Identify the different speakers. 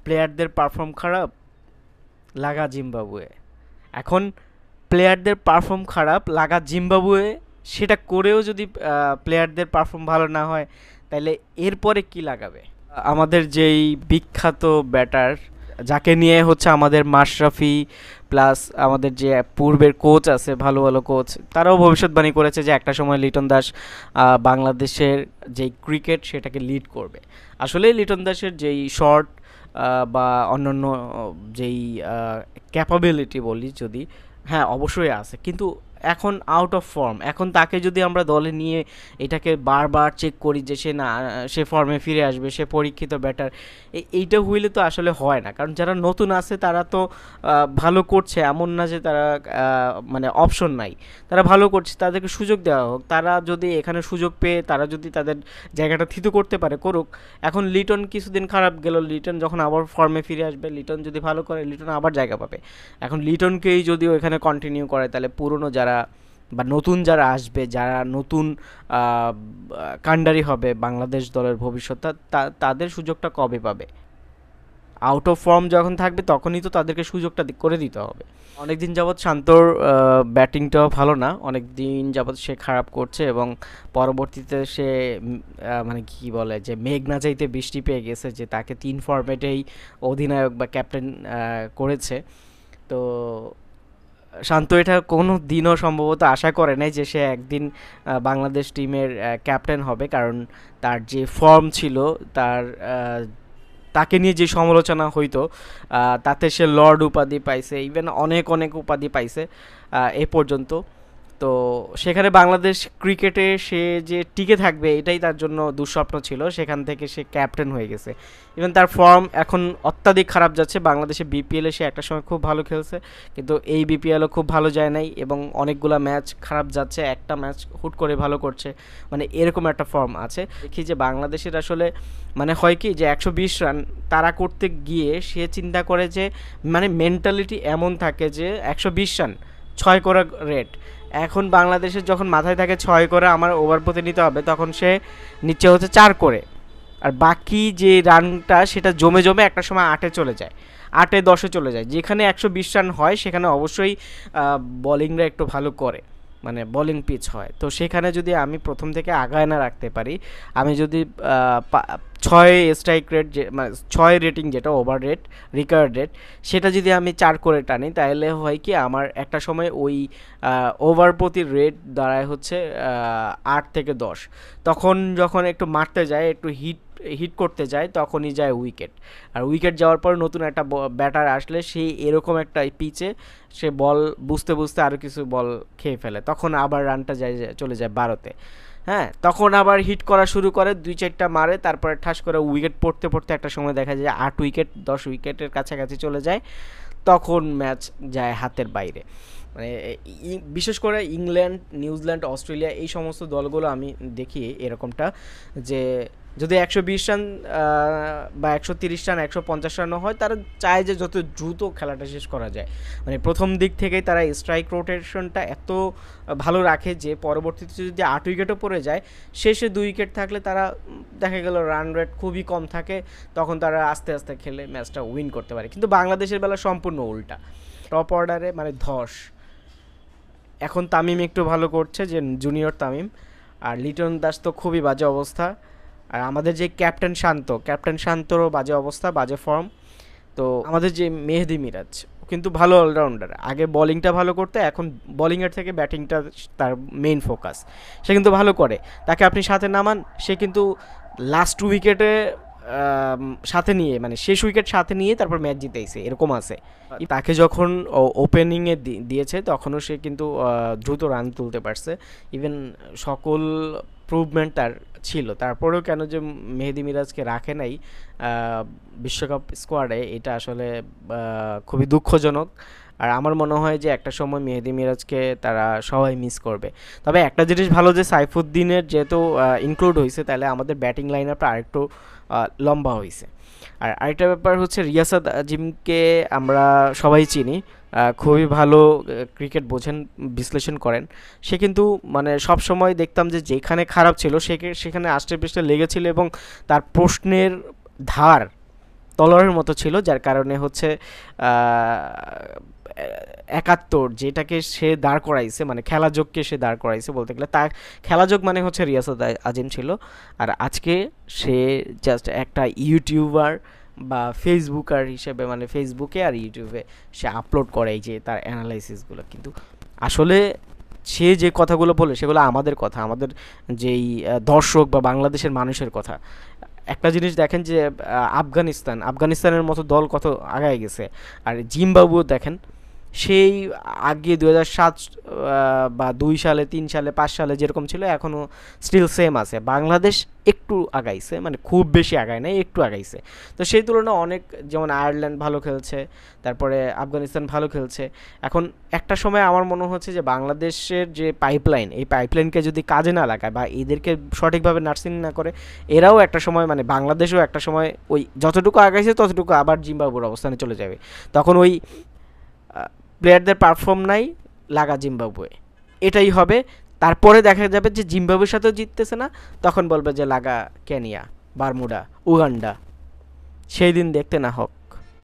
Speaker 1: প্লেয়ারদের পারফর্ম খারাপ, লাগা জিম্বাবুয়ে। এখন প্লেয়ারদের পারফর্ম খারাপ, লাগা জিম্বাবুয়ে, সেটা করেও যদি প্লেয়ারদের পারফর্ম ভালো না হয়, তাহলে এরপরে কি লাগাবে? আমাদের যেই বিখ্যাত ব্যাটার, যাকে নিয়ে হচ্ছে আমাদের মাশরাফি প্লাস আমাদের যে পূর্বের কোচ আছে, ভালো ভালো কোচ, তারাও ভবিষ্যৎবাণী করেছে যে একটা সময় লিটন দাস বাংলাদেশের যেই ক্রিকেট সেটাকে লিড করবে। আসলে লিটন দাসের যেই শর্ট বা অন্যান্য যেই ক্যাপাবিলিটি বলি যদি, হ্যাঁ অবশ্যই আছে, কিন্তু এখন আউট অফ ফর্ম। এখন তাকে যদি আমরা দলে নিয়ে এটাকে বারবার চেক করি যে সে না, সে ফর্মে ফিরে আসবে, সে পরীক্ষিত ব্যাটার, এইটা হইলে তো আসলে হয় না। কারণ যারা নতুন আছে তারা তো ভালো করছে, এমন না যে তারা মানে অপশন নাই, তারা ভালো করছে, তাদেরকে সুযোগ দেওয়া হোক। তারা যদি এখানে সুযোগ পেয়ে তারা যদি তাদের জায়গাটা থিতু করতে পারে, করুক। এখন লিটন কিছুদিন খারাপ গেল, লিটন যখন আবার ফর্মে ফিরে আসবে, লিটন যদি ভালো করে, লিটন আবার জায়গা পাবে। এখন লিটনকেই যদি ওইখানে কন্টিনিউ করে, তাহলে পুরনো যারা বা নতুন যারা আসবে, যারা নতুন কাণ্ডারি হবে বাংলাদেশ দলের ভবিষ্যৎ, তাদের সুযোগটা কবে পাবে? আউট অফ ফর্ম যখন থাকবে তখনই তো তাদেরকে সুযোগটা করে দিতে হবে। অনেকদিন যাবৎ শান্তর ব্যাটিংটাও ভালো না, অনেক দিন যাবৎ সে খারাপ করছে, এবং পরবর্তীতে সে মানে কি বলে যে মেঘ না চাইতে বৃষ্টি পেয়ে গেছে, যে তাকে 3 ফরম্যাটেই অধিনায়ক বা ক্যাপ্টেন করেছে। তো শান্ত এটা কোনো দিনও সম্ভবত আশা করে নাই যে সে একদিন বাংলাদেশ টিমের ক্যাপ্টেন হবে, কারণ তার যে ফর্ম ছিল, তার তাকে নিয়ে যে সমালোচনা হইতো, তাতে সে লর্ড উপাধি পাইছে, ইভেন অনেক অনেক উপাধি পাইছে এ পর্যন্ত। তো সেখানে বাংলাদেশ ক্রিকেটে সে যে টিকে থাকবে এটাই তার জন্য দুঃস্বপ্ন ছিল, সেখান থেকে সে ক্যাপ্টেন হয়ে গেছে। ইভেন তার ফর্ম এখন অত্যাধিক খারাপ যাচ্ছে। বাংলাদেশে বিপিএলে সে একটা সময় খুব ভালো খেলছে, কিন্তু এই বিপিএলও খুব ভালো যায় নাই, এবং অনেকগুলা ম্যাচ খারাপ যাচ্ছে, একটা ম্যাচ হুট করে ভালো করছে, মানে এরকম একটা ফর্ম আছে। দেখি যে বাংলাদেশের আসলে মানে হয় কি যে 120 রান তারা করতে গিয়ে সে চিন্তা করে যে, মানে মেন্টালিটি এমন থাকে যে 120 রান 6 করা রেট। এখন বাংলাদেশের যখন মাথায় থাকে 6 করে আমার ওভার প্রতি নিতে হবে, তখন সে নিচে হচ্ছে 4 করে, আর বাকি যে রানটা সেটা জমে জমে একটা সময় 8-এ চলে যায়, 8-10-এ চলে যায়। যেখানে 120 রান হয় সেখানে অবশ্যই বলিংরা একটু ভালো করে, মানে বোলিং পিচ হয়। তো সেখানে যদি আমি প্রথম থেকে আগায় না রাখতে পারি, আমি যদি 6 স্ট্রাইক রেট, যে মানে 6 রেটিং যেটা ওভার রেট, রিকার্ড রেট, সেটা যদি আমি 4 করে টানি, তাহলে হয় কি আমার একটা সময় ওই ওভার প্রতি রেট দাঁড়ায় হচ্ছে 8 থেকে 10। তখন যখন একটু মারতে যায়, একটু হিট হিট করতে যায়, তখনই যায় উইকেট। আর উইকেট যাওয়ার পর নতুন একটা ব্যাটার আসলে সেই এরকম একটা পিচে সে বল বুঝতে বুঝতে আরও কিছু বল খেয়ে ফেলে, তখন আবার রানটা যায়, চলে যায় 12-তে। হ্যাঁ, তখন আবার হিট করা শুরু করে, 2-4টা মারে, তারপরে ঠাস করে উইকেট পড়তে পড়তে একটা সময় দেখা যায় 8 উইকেট 10 উইকেটের কাছাকাছি চলে যায়, তখন ম্যাচ যায় হাতের বাইরে। মানে বিশেষ করে ইংল্যান্ড, নিউজিল্যান্ড, অস্ট্রেলিয়া, এই সমস্ত দলগুলো আমি দেখি এরকমটা, যে যদি 120 রান বা 130 রান, 150 রানও হয়, তারা চায় যে যত দ্রুত খেলাটা শেষ করা যায়। মানে প্রথম দিক থেকেই তারা স্ট্রাইক রোটেশনটা এত ভালো রাখে যে পরবর্তীতে যদি 8 উইকেটও পড়ে যায়, শেষে 2 উইকেট থাকলে তারা দেখা গেল রান রেট খুবই কম থাকে, তখন তারা আস্তে আস্তে খেলে ম্যাচটা উইন করতে পারে। কিন্তু বাংলাদেশের বেলা সম্পূর্ণ উল্টা, টপ অর্ডারে মানে ধস। এখন তামিম একটু ভালো করছে, যে জুনিয়র তামিম, আর লিটন দাস তো খুবই বাজে অবস্থা। আর আমাদের যে ক্যাপ্টেন শান্তরও বাজে অবস্থা, বাজে ফর্ম। তো আমাদের যে মেহেদি মিরাজ, কিন্তু ভালো অলরাউন্ডার, আগে বলিংটা ভালো করতে, এখন বলিংয়ের থেকে ব্যাটিংটা তার মেইন ফোকাস, সে কিন্তু ভালো করে। তাকে আপনি সাথে নামান, সে কিন্তু লাস্ট উইকেটে সাথে নিয়ে, মানে শেষ উইকেট সাথে নিয়ে তারপর ম্যাচ জিতেছে, এরকম আছে। তাকে যখন ওপেনিংয়ে দিয়েছে তখনও সে কিন্তু দ্রুত রান তুলতে পারছে, ইভেন সকল প্রুভমেন্ট তার ছিল। তারপরেও কেন যে মেহেদি মিরাজকে রাখে নাই বিশ্বকাপ স্কোয়াডে, এটা আসলে খুবই দুঃখজনক। আর আমার মনে হয় যে একটা সময় মেহেদি মিরাজকে তারা সবাই মিস করবে। তবে একটা জিনিস ভালো যে সাইফুদ্দিনের যেহেতু ইনক্লুড হয়েছে, তাহলে আমাদের ব্যাটিং লাইন আপটা আরেকটু লম্বা হয়েছে। আর আরেকটা ব্যাপার হচ্ছে রিয়াসাত আজিমকে আমরা সবাই চিনি, খুবই ভালো ক্রিকেট বোঝেন, বিশ্লেষণ করেন। সে কিন্তু মানে সব সময় দেখতাম যে যেখানে খারাপ ছিল সেখানে আষ্টে পৃষ্ঠে লেগেছিল, এবং তার প্রশ্নের ধার তলোয়ারের মতো ছিল, যার কারণে হচ্ছে 71 যেটাকে সে দাঁড় করাইছে, মানে খেলাযোগকে সে দাঁড় করাইছে বলতে গেলে, তার খেলাযোগ মানে হচ্ছে রিয়াসাত আজিম ছিল। আর আজকে সে জাস্ট একটা ইউটিউবার বা ফেসবুকার হিসেবে, মানে ফেসবুকে আর ইউটিউবে সে আপলোড করে এই যে তার অ্যানালাইসিসগুলো, কিন্তু আসলে সে যে কথাগুলো বলে সেগুলো আমাদের কথা, আমাদের যেই দর্শক বা বাংলাদেশের মানুষের কথা। একটা জিনিস দেখেন যে আফগানিস্তানের মতো দল কত আগায় গেছে, আর জিম্বাবুয়েও দেখেন সেই আগে 2007 বা 2 সালে 3 সালে 5 সালে যেরকম ছিল এখনও স্টিল সেম আছে। বাংলাদেশ একটু আগাইছে, মানে খুব বেশি আগায় নাই, একটু আগাইছে। তো সেই তুলনায় অনেক, যেমন আয়ারল্যান্ড ভালো খেলছে, তারপরে আফগানিস্তান ভালো খেলছে। এখন একটা সময় আমার মনে হচ্ছে যে বাংলাদেশের যে পাইপলাইন, এই পাইপলাইনকে যদি কাজে না লাগায় বা এদেরকে সঠিকভাবে নার্সিং না করে, এরাও একটা সময়, মানে বাংলাদেশও একটা সময় ওই যতটুকু আগাইছে ততটুকু আবার জিম্বাবুয়ের অবস্থানে চলে যাবে। তখন ওই প্লেয়ারদের পারফর্ম নাই, লাগা জিম্বাবুয়ে, এটাই হবে। তারপরে দেখা যাবে যে জিম্বাবুয়ের সাথেও জিততেছে না, তখন বলবে যে লাগা কেনিয়া, বারমুডা, উগান্ডা। সেই দিন দেখতে না হোক।